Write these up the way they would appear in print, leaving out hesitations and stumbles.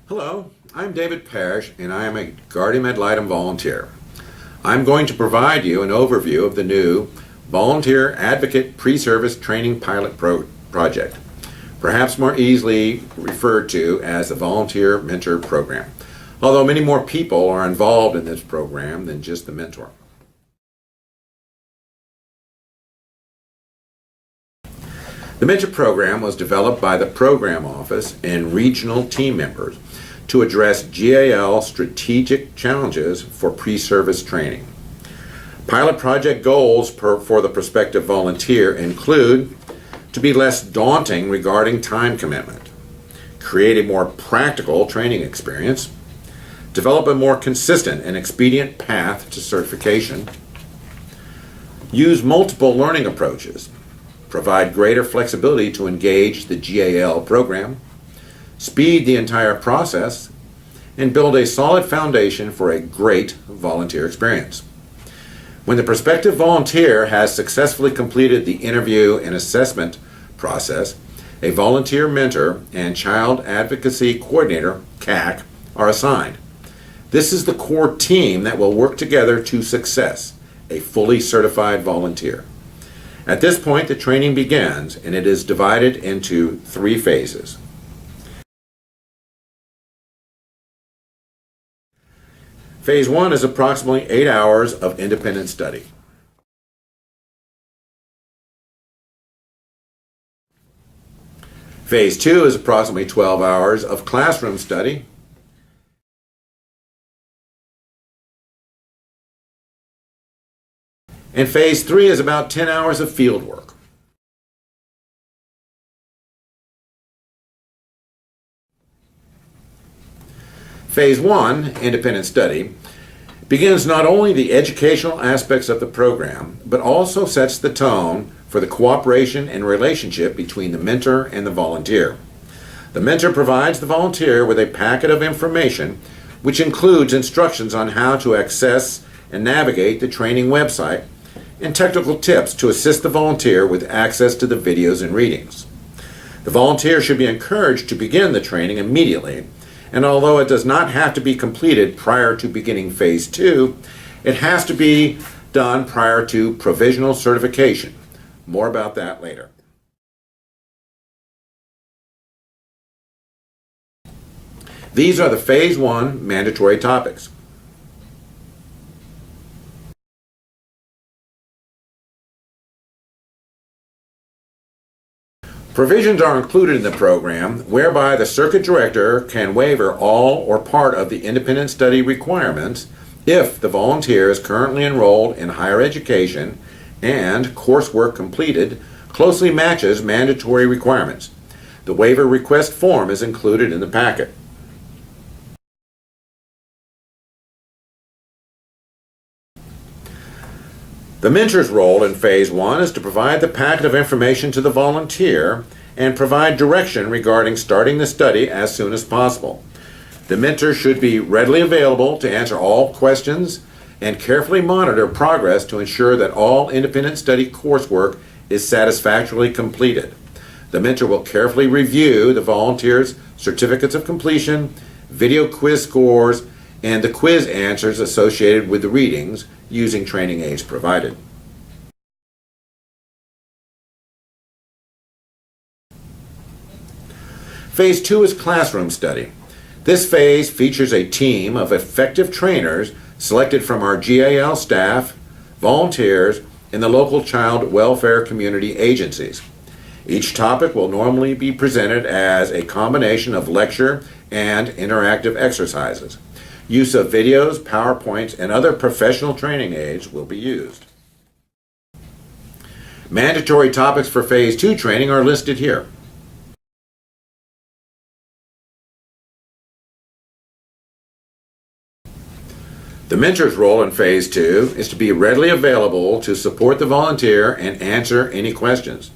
Hello, I'm David Parrish and I am a Guardian Ad Litem volunteer. I'm going to provide you an overview of the new Volunteer Advocate Pre-Service Training Pilot Project, perhaps more easily referred to as the Volunteer Mentor Program, although many more people are involved in this program than just the mentor. The Mentor Program was developed by the Program Office and regional team members to address GAL strategic challenges for pre-service training. Pilot project goals for the prospective volunteer include to be less daunting regarding time commitment, create a more practical training experience, develop a more consistent and expedient path to certification, use multiple learning approaches, provide greater flexibility to engage the GAL program, speed the entire process, and build a solid foundation for a great volunteer experience. When the prospective volunteer has successfully completed the interview and assessment process, a volunteer mentor and child advocacy coordinator, CAC, are assigned. This is the core team that will work together to success, a fully certified volunteer. At this point, the training begins, and it is divided into 3 phases. Phase 1 is approximately 8 hours of independent study. Phase 2 is approximately 12 hours of classroom study. And Phase 3 is about 10 hours of field work. Phase 1, independent study, begins not only the educational aspects of the program, but also sets the tone for the cooperation and relationship between the mentor and the volunteer. The mentor provides the volunteer with a packet of information which includes instructions on how to access and navigate the training website and technical tips to assist the volunteer with access to the videos and readings. The volunteer should be encouraged to begin the training immediately, and although it does not have to be completed prior to beginning Phase 2, it has to be done prior to provisional certification. More about that later. These are the Phase 1 mandatory topics. Provisions are included in the program whereby the circuit director can waiver all or part of the independent study requirements if the volunteer is currently enrolled in higher education and coursework completed closely matches mandatory requirements. The waiver request form is included in the packet. The mentor's role in Phase 1 is to provide the packet of information to the volunteer and provide direction regarding starting the study as soon as possible. The mentor should be readily available to answer all questions and carefully monitor progress to ensure that all independent study coursework is satisfactorily completed. The mentor will carefully review the volunteer's certificates of completion, video quiz scores, and the quiz answers associated with the readings using training aids provided. Phase 2 is classroom study. This phase features a team of effective trainers selected from our GAL staff, volunteers, and the local child welfare community agencies. Each topic will normally be presented as a combination of lecture and interactive exercises. Use of videos, PowerPoints, and other professional training aids will be used. Mandatory topics for Phase 2 training are listed here. The mentor's role in Phase 2 is to be readily available to support the volunteer and answer any questions.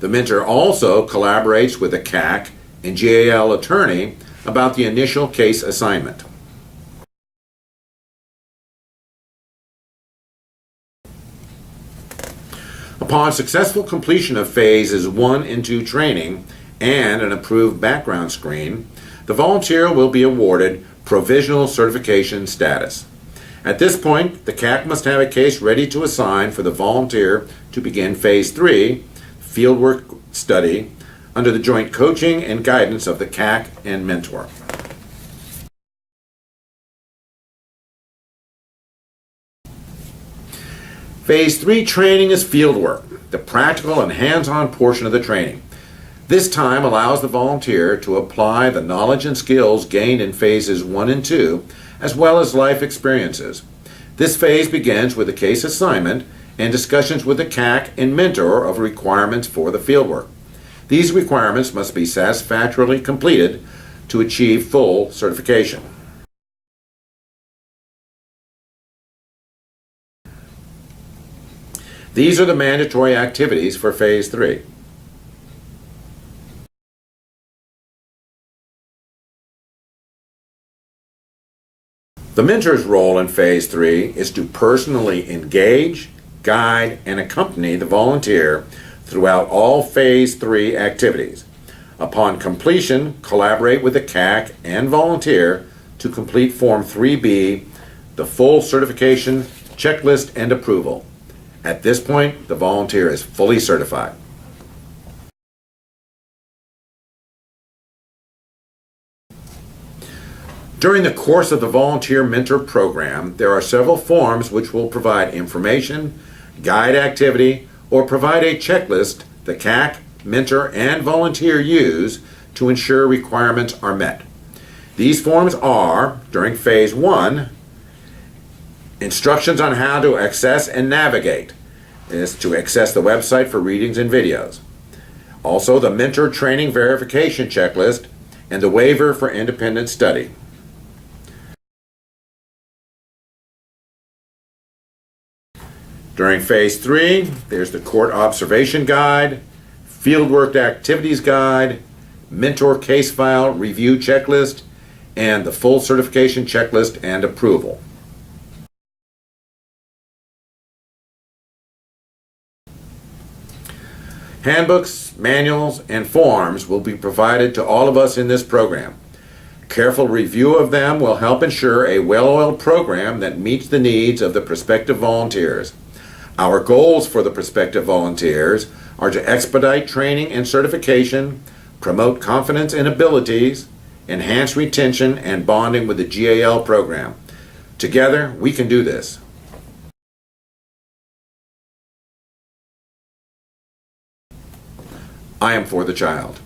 The mentor also collaborates with the CAC and GAL attorney about the initial case assignment. Upon successful completion of Phases 1 and 2 training and an approved background screen, The volunteer will be awarded provisional certification status. At this point, the CAC must have a case ready to assign for the volunteer to begin Phase 3, Fieldwork Study, under the joint coaching and guidance of the CAC and mentor. Phase 3 training is fieldwork, the practical and hands-on portion of the training. This time allows the volunteer to apply the knowledge and skills gained in phases 1 and 2, as well as life experiences. This phase begins with a case assignment and discussions with the CAC and mentor of requirements for the fieldwork. These requirements must be satisfactorily completed to achieve full certification. These are the mandatory activities for Phase 3. The mentor's role in Phase 3 is to personally engage, guide, and accompany the volunteer throughout all Phase 3 activities. Upon completion, collaborate with the CAC and volunteer to complete Form 3B, the full certification, checklist, and approval. At this point, the volunteer is fully certified. During the course of the Volunteer Mentor Program, there are several forms which will provide information, guide activity, or provide a checklist the CAC, mentor, and volunteer use to ensure requirements are met. These forms are, during Phase 1, instructions on how to access and navigate. Is to access the website for readings and videos. Also, the mentor training verification checklist and the waiver for independent study. During Phase 3, there's the court observation guide, fieldwork activities guide, mentor case file review checklist, and the full certification checklist and approval. Handbooks, manuals, and forms will be provided to all of us in this program. Careful review of them will help ensure a well-oiled program that meets the needs of the prospective volunteers. Our goals for the prospective volunteers are to expedite training and certification, promote confidence and abilities, enhance retention and bonding with the GAL program. Together, we can do this. I am for the child.